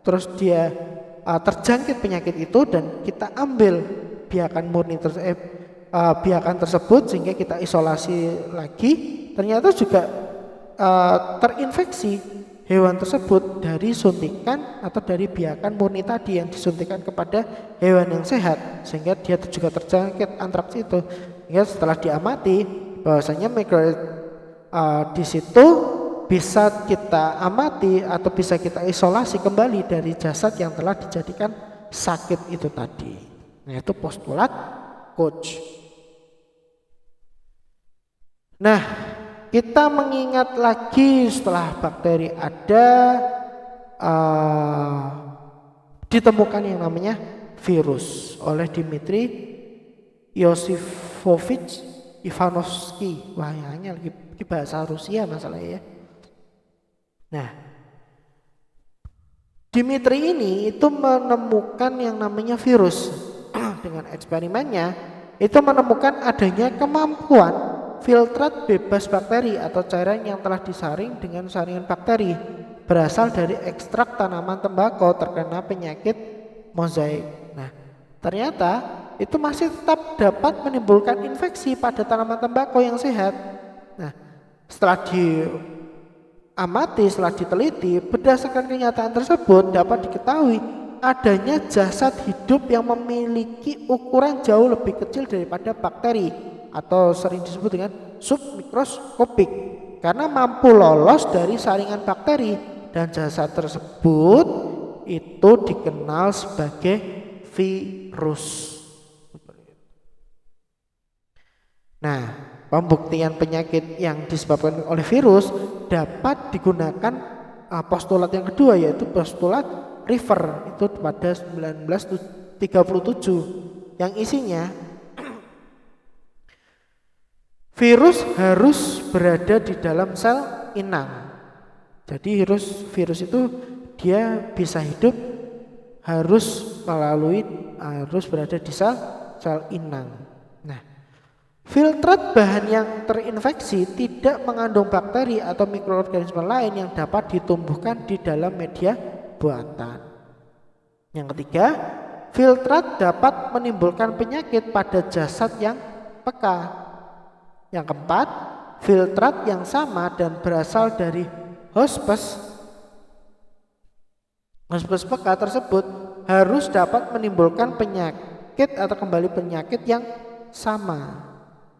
terus dia terjangkit penyakit itu, dan kita ambil biakan murni biakan tersebut sehingga kita isolasi lagi, ternyata juga terinfeksi hewan tersebut dari suntikan atau dari biakan murni tadi yang disuntikan kepada hewan yang sehat, sehingga dia juga terjangkit antraks itu. Hingga setelah diamati bahwasanya di situ bisa kita amati atau bisa kita isolasi kembali dari jasad yang telah dijadikan sakit itu tadi. Nah, itu postulat Koch. Nah, kita mengingat lagi setelah bakteri ada, ditemukan yang namanya virus oleh Dmitri Yosifovich Ivanovsky. Wah, hanya lagi bahasa Rusia masalahnya ya. Nah, Dimitri ini itu menemukan yang namanya virus. Dengan eksperimennya itu menemukan adanya kemampuan filtrat bebas bakteri atau cairan yang telah disaring dengan saringan bakteri berasal dari ekstrak tanaman tembakau terkena penyakit mozaik. Nah, ternyata itu masih tetap dapat menimbulkan infeksi pada tanaman tembakau yang sehat. Nah, setelah setelah diteliti, berdasarkan kenyataan tersebut dapat diketahui adanya jasad hidup yang memiliki ukuran jauh lebih kecil daripada bakteri atau sering disebut dengan submikroskopik karena mampu lolos dari saringan bakteri, dan jasad tersebut itu dikenal sebagai virus. Nah, pembuktian penyakit yang disebabkan oleh virus dapat digunakan postulat yang kedua, yaitu postulat River itu pada 1937 yang isinya virus harus berada di dalam sel inang. Jadi virus itu dia bisa hidup harus berada di sel inang. Nah, filtrat bahan yang terinfeksi tidak mengandung bakteri atau mikroorganisme lain yang dapat ditumbuhkan di dalam media buatan. Yang ketiga, filtrat dapat menimbulkan penyakit pada jasad yang peka. Yang keempat, filtrat yang sama dan berasal dari hospes peka tersebut harus dapat menimbulkan penyakit atau kembali penyakit yang sama.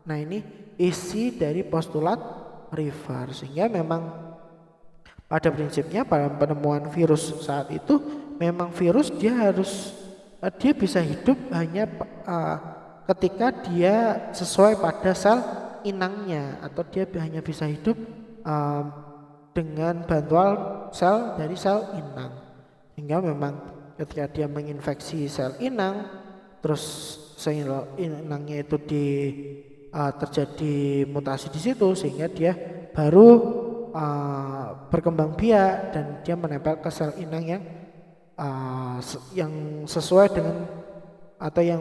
Nah, ini isi dari postulat River. Sehingga memang pada prinsipnya pada penemuan virus saat itu memang virus dia bisa hidup hanya ketika dia sesuai pada sel inangnya, atau dia hanya bisa hidup dengan bantuan sel dari sel inang. Sehingga memang ketika dia menginfeksi sel inang, terus sel inangnya itu terjadi mutasi di situ, sehingga dia baru berkembang biak dan dia menempel ke sel inang yang sesuai dengan atau yang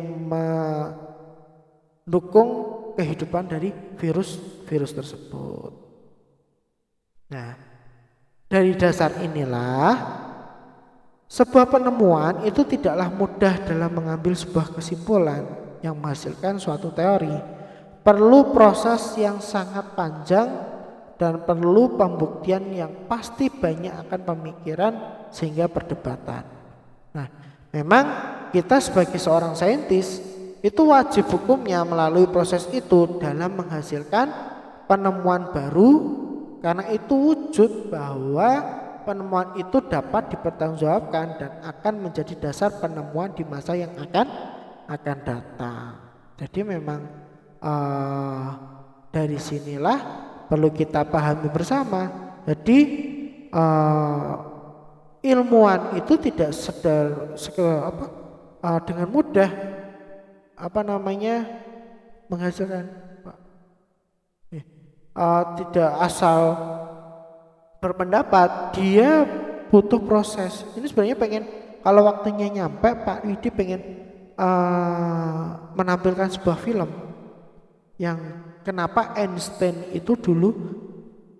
mendukung kehidupan dari virus tersebut. Nah, dari dasar inilah sebuah penemuan itu tidaklah mudah dalam mengambil sebuah kesimpulan yang menghasilkan suatu teori. Perlu proses yang sangat panjang dan perlu pembuktian yang pasti banyak akan pemikiran sehingga perdebatan. Nah, memang kita sebagai seorang saintis itu wajib hukumnya melalui proses itu dalam menghasilkan penemuan baru, karena itu wujud bahwa penemuan itu dapat dipertanggungjawabkan dan akan menjadi dasar penemuan di masa yang akan datang. Jadi memang dari sinilah perlu kita pahami bersama. Jadi ilmuwan itu tidak dengan mudah menghasilkan tidak asal berpendapat, dia butuh proses. Ini sebenarnya kalau waktunya nyampe, Pak Widi pengen menampilkan sebuah film yang kenapa Einstein itu dulu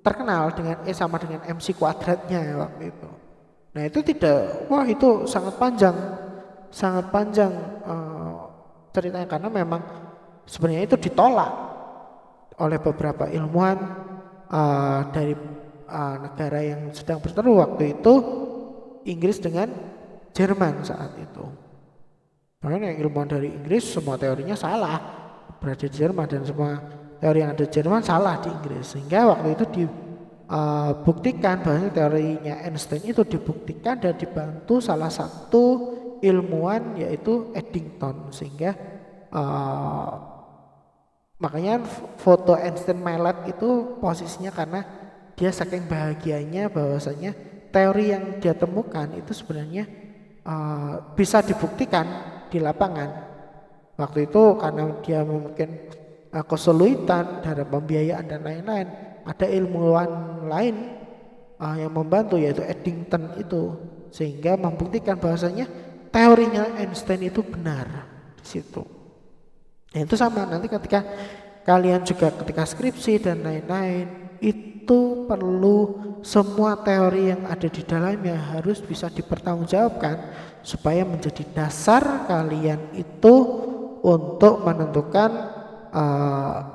terkenal dengan E sama dengan MC kuadratnya waktu itu. Nah, itu itu sangat panjang ceritanya, karena memang sebenarnya itu ditolak oleh beberapa ilmuwan dari negara yang sedang berseteru waktu itu, Inggris dengan Jerman saat itu. Makanya ilmuwan dari Inggris semua teorinya salah berada di Jerman, dan semua teori yang ada di Jerman salah di Inggris, sehingga waktu itu dibuktikan bahwa teorinya Einstein itu dibuktikan dan dibantu salah satu ilmuwan yaitu Eddington, sehingga makanya foto Einstein melet itu posisinya karena dia saking bahagianya bahwasanya teori yang dia temukan itu sebenarnya bisa dibuktikan di lapangan. Waktu itu karena dia mungkin kesulitan dalam pembiayaan dan lain-lain, ada ilmuwan lain yang membantu, yaitu Eddington itu, sehingga membuktikan bahwasanya teorinya Einstein itu benar di situ. Nah, itu sama nanti ketika kalian juga ketika skripsi dan lain-lain, itu perlu semua teori yang ada di dalamnya harus bisa dipertanggungjawabkan supaya menjadi dasar kalian itu untuk menentukan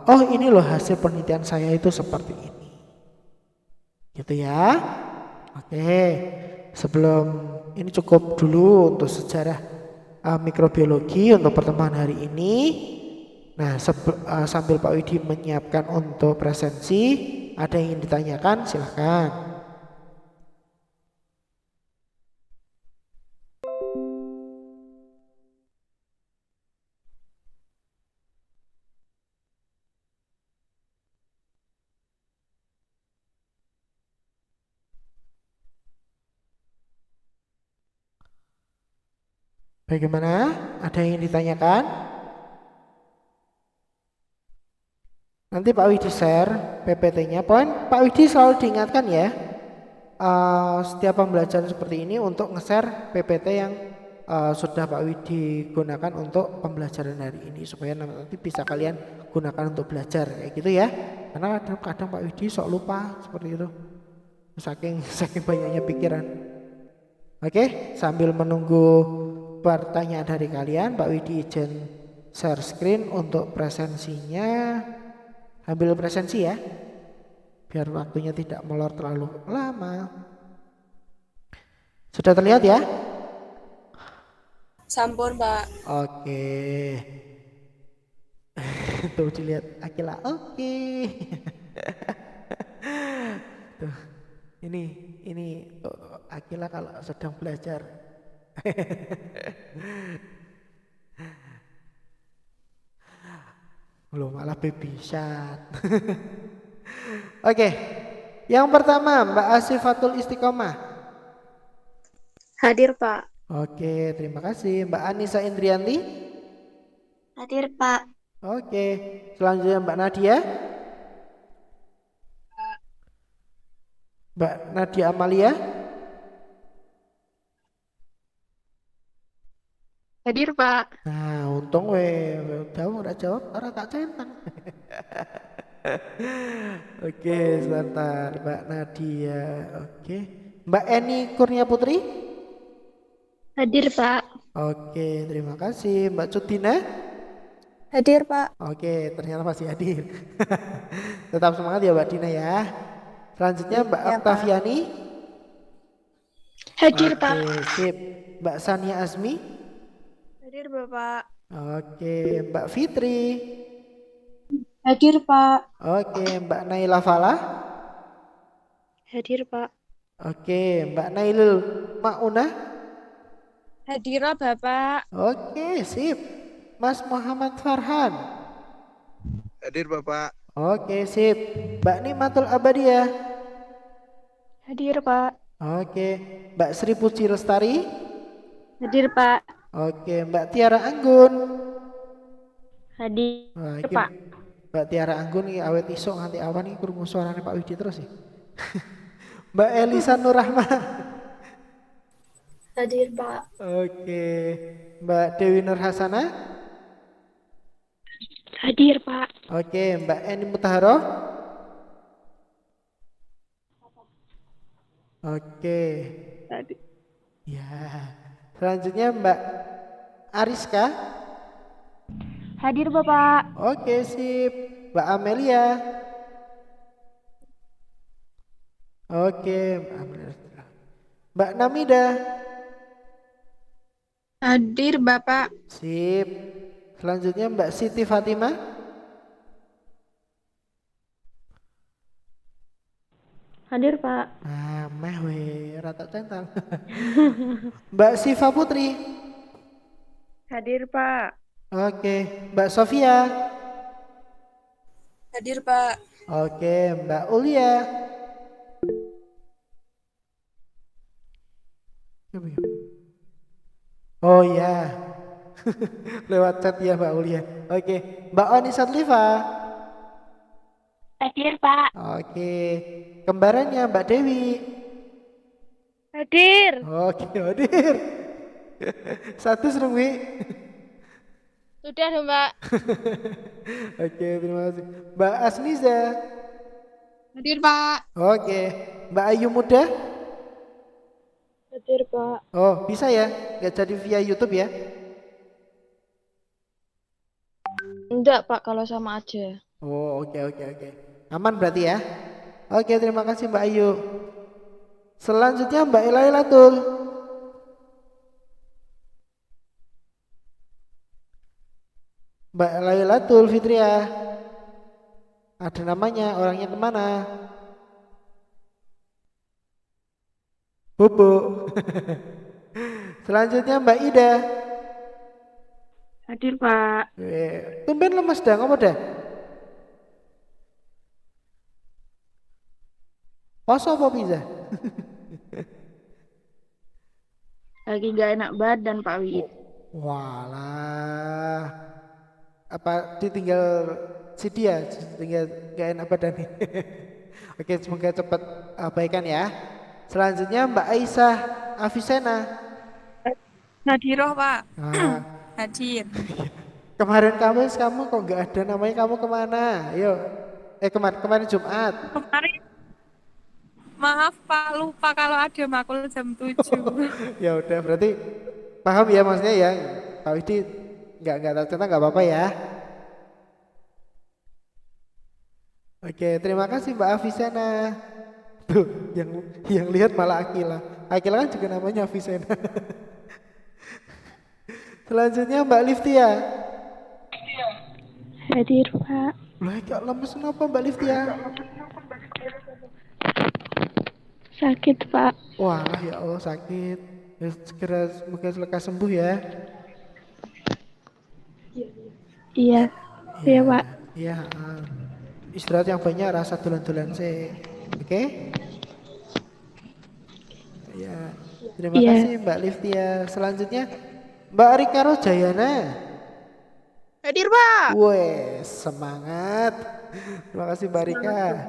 oh ini loh hasil penelitian saya itu seperti ini, gitu ya. Oke, sebelum ini cukup dulu untuk sejarah mikrobiologi untuk pertemuan hari ini. Nah, sambil Pak Widi menyiapkan untuk presensi, ada yang ingin ditanyakan, silahkan. Bagaimana? Ada yang ingin ditanyakan? Nanti Pak Widi share PPT-nya. Poin Pak Widi selalu diingatkan ya, setiap pembelajaran seperti ini untuk nge-share PPT yang sudah Pak Widi gunakan untuk pembelajaran hari ini, supaya nanti bisa kalian gunakan untuk belajar kayak gitu ya. Karena kadang Pak Widi sok lupa seperti itu, saking banyaknya pikiran. Oke, sambil menunggu pertanyaan dari kalian, Pak Widi izin share screen untuk presensinya. Ambil presensi ya, biar waktunya tidak molor terlalu lama. Sudah terlihat ya? Sampun, Pak. Oke. Tuh dilihat Akila. Oke. Tuh. Ini tuh, Akila kalau sedang belajar. Belum malah baby shark. Oke. Yang pertama Mbak Asifatul Istiqomah. Hadir, Pak. Oke, terima kasih. Mbak Anissa Indrianti. Hadir, Pak. Oke, selanjutnya Mbak Nadia. Mbak Nadia Amalia. Hadir, Pak. Nah, untung udah jawab, orang tak centang. Oke, sebentar Mbak Nadia. Oke, Mbak Eni Kurnia Putri. Hadir, Pak. Oke, terima kasih. Mbak Cutina. Hadir, Pak. Oke, ternyata masih hadir. Tetap semangat ya Mbak Dina ya. Selanjutnya Mbak Ya, Pak. Oktaviani. Hadir, Oke, Pak. sip. Mbak Sania Azmi. Hadir, Bapak. Oke, Mbak Fitri. Hadir, Pak. Oke, Mbak Naila Falah. Hadir, Pak. Oke, Mbak Nailul Maunah. Hadir, Bapak. Oke, sip. Mas Muhammad Farhan. Hadir Bapak. Oke, sip. Mbak Nikmatul Abadiah. Hadir, Pak. Oke, Mbak Sri Puji Lestari. Hadir, Pak. Oke, Mbak Tiara Anggun. Hadir, Wah, iki Pak. Mbak Tiara Anggun iki awet isuk nganti awan iki krungu suarane Pak Widi terus ya. Mbak Elisa Nurrahma. Hadir, Pak. Oke, Mbak Dewi Nur Hasana. Hadir, Pak. Oke, Mbak Eni Mutaharoh. Oke, Hadir. ya. Selanjutnya Mbak Ariska. Hadir, Bapak. Oke, sip. Mbak Amelia. Oke, Mbak Amelia. Mbak Namida. Hadir, Bapak. Sip. Selanjutnya Mbak Siti Fatimah. Hadir, Pak. Ah, meh we, rata centang. Mbak Siva Putri. Hadir, Pak. Oke, Mbak Sofia. Hadir, Pak. Oke, Mbak Ulia. Oh ya, lewat chat ya Mbak Ulia. Oke, Mbak Oni Satlifa. Hadir, Pak. Oke, kembarannya Mbak Dewi. Hadir. Oke, hadir. Satu serung, Wi. Sudah dong, Mbak. Oke, terima kasih. Mbak Asniza. Hadir, Pak. Oke. Mbak Ayu Muda. Hadir, Pak. Oh, bisa ya? Nggak jadi via YouTube ya? Enggak, Pak, kalau sama aja. Oh, oke. Aman berarti ya? Oke, terima kasih Mbak Ayu. Selanjutnya Mbak Elailatul. Mbak Elailatul Fitria. Ada namanya, orangnya kemana? Bubuk. Selanjutnya Mbak Ida. Hadir, Pak. Tumben lemes dah, ngapa dah? Poso apa pizza? Lagi nggak enak badan, Pak Wid. Walah. Apa ditinggal si dia, tinggal gak enak badan nih. Oke, semoga cepat baikan ya. Selanjutnya Mbak Aisyah Afisena. Hadiroh, Pak. Nah, Hadir. kemarin kamu kok nggak ada namanya, kamu kemana? Ayo. Kemarin Jumat. Kemarin, maaf Pak, lupa kalau ada makul jam 7. Ya udah, berarti paham ya maksudnya ya. Pak Widi nggak ternyata nggak apa-apa ya. Oke, terima kasih Mbak Afisena. Tuh, yang lihat malah Akila. Akila kan juga namanya Afisena. Selanjutnya Mbak Liftia. Hadir, Pak. Loh, kok lemes kenapa Mbak Liftia? Sakit, Pak. Wah, ya Allah sakit. Ya, segera semoga lekas sembuh ya. Iya. Iya, Pak. Iya. Istirahat yang banyak, rasa tulan-tulan sih. Oke? Ya. Terima Iya. kasih Mbak Liftia. Selanjutnya Mbak Rika Rojayana. Hadir, Pak. Wes, semangat. Terima kasih Mbak Rika.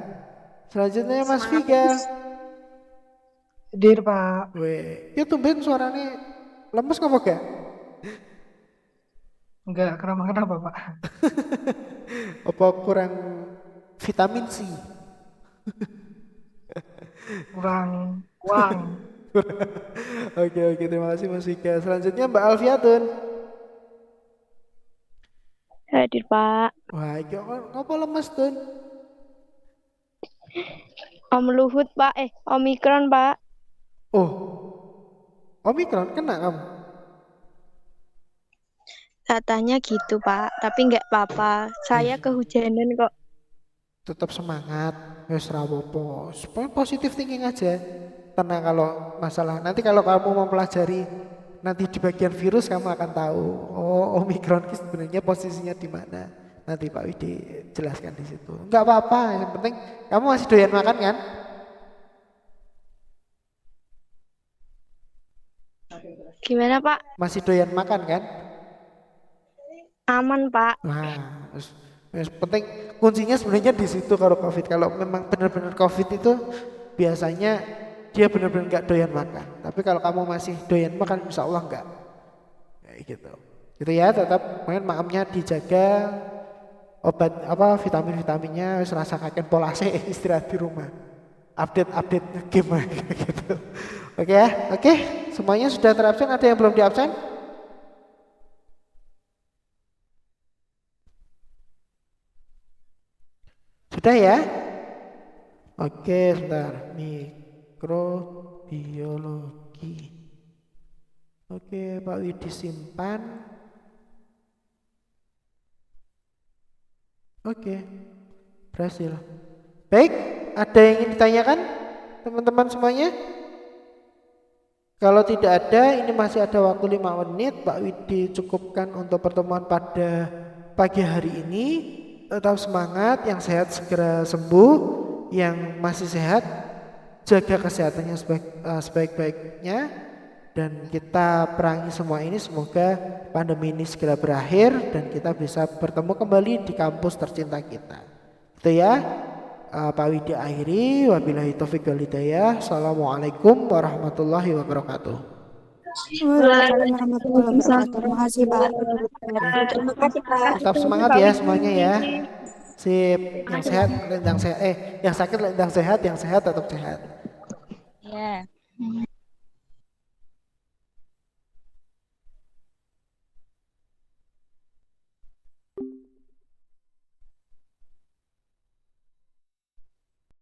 Selanjutnya Mas Vika. Hadir, Pak. Weh, ya tumben suaranya lemes kok gak? Enggak, kenapa, Pak? Apa kurang vitamin C? Kurang uang. Oke, terima kasih Mas Vika. Selanjutnya Mbak Alfiatun. Hadir, Pak. Wah, iki apa lemes Tun? Om Luhut, Pak. Omikron, Pak. Oh, Omikron kena kamu? Katanya gitu, Pak. Tapi nggak apa-apa. Saya kehujanan kok. Tetap semangat, wes rapopo. Positif thinking aja. Tenang kalau masalah. Nanti kalau kamu mempelajari nanti di bagian virus kamu akan tahu. Oh, Omikron itu sebenarnya posisinya di mana. Nanti Pak Widi jelaskan di situ. Enggak apa-apa, yang penting kamu masih doyan makan kan? Gimana, Pak? Masih doyan makan kan? Aman, Pak. Nah, penting kuncinya sebenarnya di situ kalau COVID. Kalau memang benar-benar COVID itu biasanya dia benar-benar nggak doyan makan. Tapi kalau kamu masih doyan makan, insya Allah enggak. Kayak gitu. Gitu ya, tetap main maamnya dijaga, obat vitaminnya wis rasa kakek polase istirahat di rumah. Update game gitu. Oke ya, oke. Semuanya sudah terabsen, ada yang belum diabsen? Sudah ya? Oke, sebentar. Mikrobiologi. Oke, Pak Widi simpan. Oke, berhasil. Baik, ada yang ingin ditanyakan teman-teman semuanya? Kalau tidak ada, ini masih ada waktu 5 menit. Pak Widi cukupkan untuk pertemuan pada pagi hari ini. Tetap semangat, yang sehat segera sembuh, yang masih sehat jaga kesehatannya sebaik-baiknya, dan kita perangi semua ini. Semoga pandemi ini segera berakhir dan kita bisa bertemu kembali di kampus tercinta kita. Gitu ya. Pak Widi akhiri. Wabillahi taufiq wal hidayah. Assalamualaikum warahmatullahi wabarakatuh. Waalaikumsalam warahmatullahi wabarakatuh. Terima kasih, Pak. Terima kasih, Pak. Tetap semangat ya semuanya ya. Sip, yang sehat, yang sakit, yang sehat, yang sehat tetap sehat. Ya.